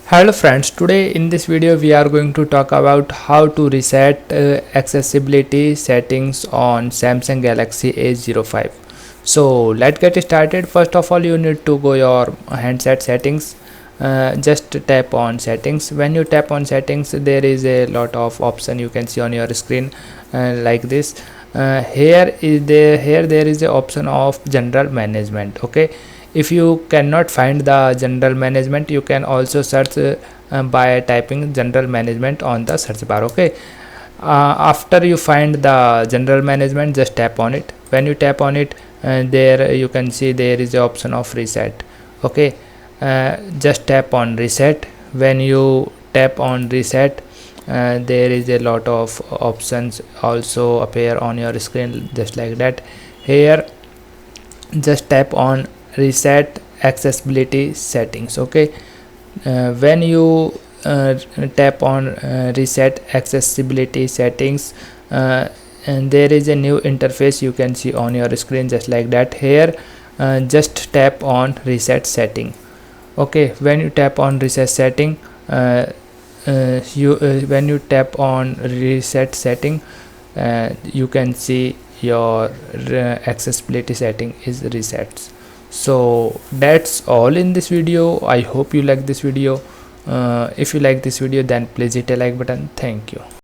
Hello friends, today in this video we are going to talk about how to reset accessibility settings on Samsung Galaxy A05. So let's get started. First of all, you need to go your handset settings. Just tap on settings. When you tap on settings, there is a lot of option you can see on your screen like this. Here there is a option of general management. Okay, if you cannot find the general management, you can also search by typing general management on the search bar. Okay, after you find the general management, just tap on it. When you tap on it, there you can see there is a option of reset. Okay, just tap on reset. When you tap on reset, there is a lot of options also appear on your screen just like that. Here just tap on reset accessibility settings. Okay, when you tap on reset accessibility settings, and there is a new interface you can see on your screen just like that. Here just tap on reset setting. Okay, when you tap on reset setting, when you tap on reset setting, you can see your accessibility setting is resets. So that's all in this video. I hope you like this video. If you like this video, then please hit a like button. Thank you.